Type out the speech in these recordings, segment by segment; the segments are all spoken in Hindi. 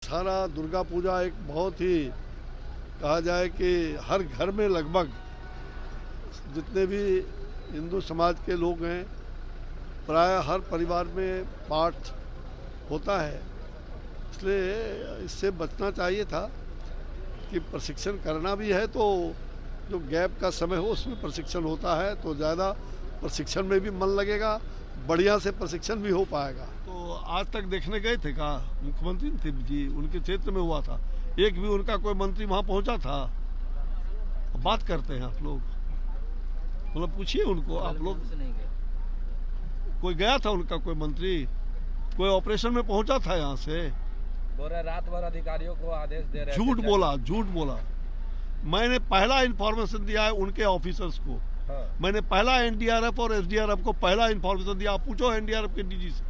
दशहरा दुर्गा पूजा एक बहुत ही कहा जाए कि हर घर में लगभग जितने भी हिंदू समाज के लोग हैं प्राय हर परिवार में पाठ होता है, इसलिए इससे बचना चाहिए था कि प्रशिक्षण करना भी है तो जो गैप का समय हो उसमें प्रशिक्षण होता है तो ज़्यादा प्रशिक्षण में भी मन लगेगा, बढ़िया से प्रशिक्षण भी हो पाएगा। तो आज तक देखने गए थे का मुख्यमंत्री थे जी, उनके क्षेत्र में हुआ था, एक भी उनका कोई मंत्री वहाँ पहुँचा था? बात करते हैं आप लोग, मतलब पूछिए उनको, आप लोग कोई गया था उनका कोई मंत्री, कोई ऑपरेशन में पहुंचा था यहाँ से? बोल रहे रात भर अधिकारियों को आदेश दे रहे, झूठ बोला। मैंने पहला इन्फॉर्मेशन दिया है उनके ऑफिसर्स को। हाँ। मैंने पहला एनडीआरएफ और एसडीआरएफ को पहला इन्फॉर्मेशन दिया। आप पूछो एनडीआरएफ के डीजी से।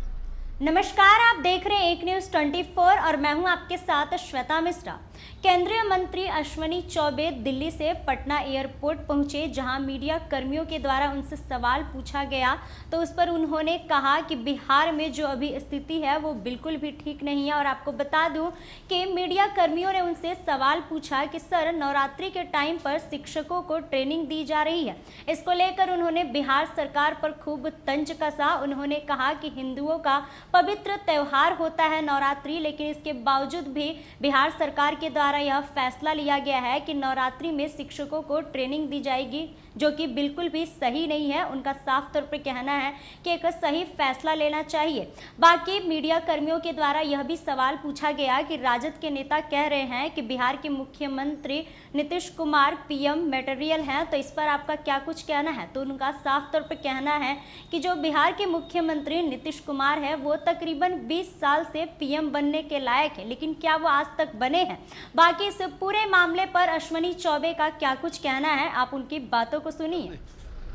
नमस्कार, आप देख रहे हैं एक न्यूज 24 और मैं हूं आपके साथ श्वेता मिश्रा। केंद्रीय मंत्री अश्विनी चौबे दिल्ली से पटना एयरपोर्ट पहुंचे, जहां मीडिया कर्मियों के द्वारा उनसे सवाल पूछा गया तो उस पर उन्होंने कहा कि बिहार में जो अभी स्थिति है वो बिल्कुल भी ठीक नहीं है। और आपको बता दूं कि मीडिया कर्मियों ने उनसे सवाल पूछा कि सर, नवरात्रि के टाइम पर शिक्षकों को ट्रेनिंग दी जा रही है, इसको लेकर उन्होंने बिहार सरकार पर खूब तंज कसा। उन्होंने कहा कि हिंदुओं का पवित्र त्योहार होता है नवरात्रि, लेकिन इसके बावजूद भी बिहार सरकार के द्वारा यह फैसला लिया गया है कि नवरात्रि में शिक्षकों को ट्रेनिंग दी जाएगी, जो कि बिल्कुल भी सही नहीं है। उनका साफ तौर पर कहना है कि एक सही फैसला लेना चाहिए। बाकी मीडिया कर्मियों के द्वारा यह भी सवाल पूछा गया कि राजद के नेता कह रहे हैं कि बिहार के मुख्यमंत्री नीतीश कुमार पीएम मटेरियल हैं, तो इस पर आपका क्या कुछ कहना है? तो उनका साफ तौर पर कहना है कि जो बिहार के मुख्यमंत्री नीतीश कुमार है वो तकरीबन 20 साल से पीएम बनने के लायक है, लेकिन क्या वो आज तक बने हैं? बाकी इस पूरे मामले पर अश्विनी चौबे का क्या कुछ कहना है, आप उनकी बातों को सुनिए।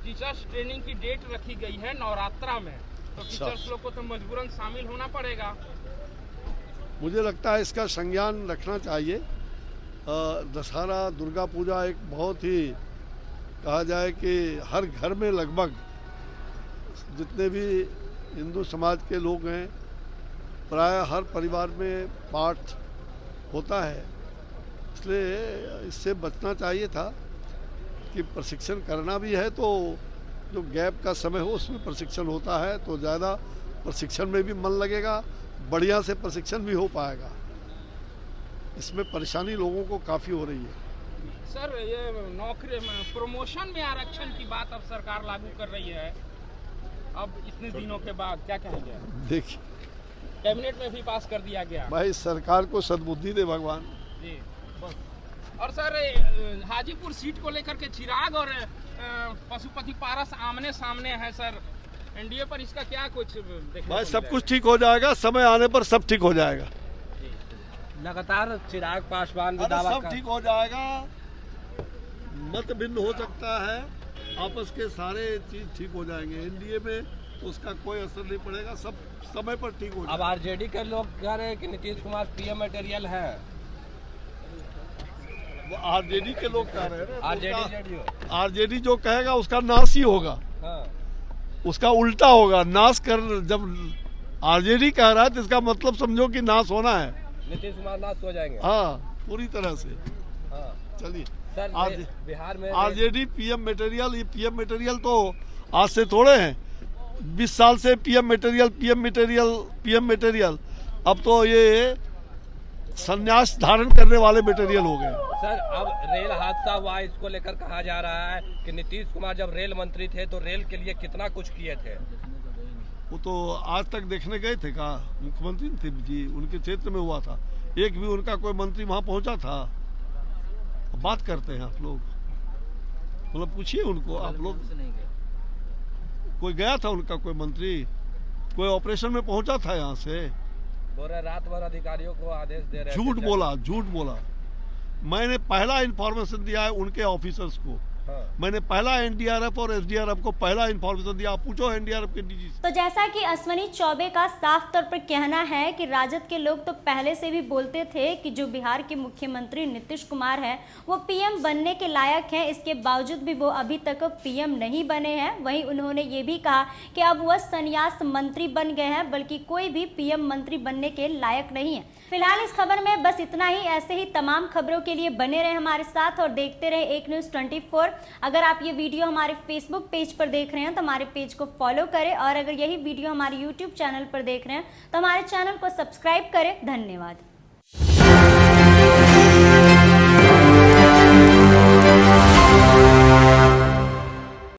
टीचर्स ट्रेनिंग की डेट रखी गई है नवरात्रा में, तो टीचर्स लोग को तो मजबूरन शामिल होना पड़ेगा। मुझे लगता है इसका संज्ञान रखना चाहिए। दशहरा दुर्गा पूजा एक बहुत ही कहा जाए कि हर घर में लगभग जितने भी हिंदू समाज के लोग हैं प्राय हर परिवार में पाठ होता है, इसलिए इससे बचना चाहिए था कि प्रशिक्षण करना भी है तो जो गैप का समय हो उसमें प्रशिक्षण होता है तो ज़्यादा प्रशिक्षण में भी मन लगेगा, बढ़िया से प्रशिक्षण भी हो पाएगा। इसमें परेशानी लोगों को काफ़ी हो रही है। सर, ये नौकरी प्रमोशन में आरक्षण की बात अब सरकार लागू कर रही है, अब इतने दिनों के बाद क्या कहेंगे? देखिए, कैबिनेट में भी पास कर दिया गया। भाई सरकार को सद्बुद्धि दे भगवान जी। और सर, हाजीपुर सीट को लेकर के चिराग और पशुपति पारस आमने सामने है सर, एनडीए पर इसका क्या कुछ देखने? भाई सब कुछ ठीक हो जाएगा, समय आने पर सब ठीक हो जाएगा। लगातार चिराग पासवान भी दावा सब ठीक हो जाएगा। मत भिन्न हो सकता है, आपस के सारे चीज ठीक हो जाएंगे। एनडीए में उसका कोई असर नहीं पड़ेगा, सब समय पर ठीक हो जाएगा। अब आरजेडी के लोग कह रहे हैं कि नीतीश कुमार पीएम मटेरियल है। वो आरजेडी के लोग कह रहे हैं, आरजेडी जो कहेगा उसका नाश ही होगा। हाँ। उसका उल्टा होगा, नाश कर। जब आरजेडी कह रहा है तो इसका मतलब समझो कि नाश होना है। नीतीश कुमार नाश हो जाएंगे। हाँ, पूरी तरह से। हाँ। चलिए सर, बिहार में आरजेडी पीएम मटेरियल, ये पीएम मटेरियल तो आज से थोड़े हैं, 20 साल से पीएम मटेरियल। अब तो ये संन्यास धारण करने वाले मटेरियल हो गए। सर, अब रेल हादसा हुआ, इसको लेकर कहा जा रहा है कि नीतीश कुमार जब रेल मंत्री थे तो रेल के लिए कितना कुछ किए थे। वो तो आज तक देखने गए थे का मुख्यमंत्री थे जी, उनके क्षेत्र में हुआ था, एक भी उनका कोई मंत्री वहाँ पहुँचा था? बात करते हैं आप लोग, मतलब पूछिए उनको, आप लोग कोई गया था उनका कोई मंत्री, कोई ऑपरेशन में पहुँचा था यहाँ से? बोल रहे रात भर अधिकारियों को आदेश दे रहे। झूठ बोला। मैंने पहला इन्फॉर्मेशन दिया है उनके ऑफिसर्स को। हाँ। मैंने पहला एनडीआरएफ और एसडीआरएफ को पहला इन्फॉर्मेशन दिया। आप पूछो एनडीआरएफ के डीजी से। तो जैसा कि अश्विनी चौबे का साफ तौर पर कहना है कि राजद के लोग तो पहले से भी बोलते थे कि जो बिहार के मुख्यमंत्री नीतीश कुमार है वो पीएम बनने के लायक हैं, इसके बावजूद भी वो अभी तक पीएम नहीं बने हैं। वहीं उन्होंने ये भी कहा कि अब वह संन्यास मंत्री बन गए हैं, बल्कि कोई भी पीएम मंत्री बनने के लायक नहीं है। फिलहाल इस खबर में बस इतना ही। ऐसे ही तमाम खबरों के लिए बने रहे हमारे साथ और देखते रहे एक न्यूज़ 24। अगर आप ये वीडियो हमारे फेसबुक पेज पर देख रहे हैं तो हमारे पेज को फॉलो करें, और अगर यही वीडियो हमारे यूट्यूब चैनल पर देख रहे हैं तो हमारे चैनल को सब्सक्राइब करें। धन्यवाद।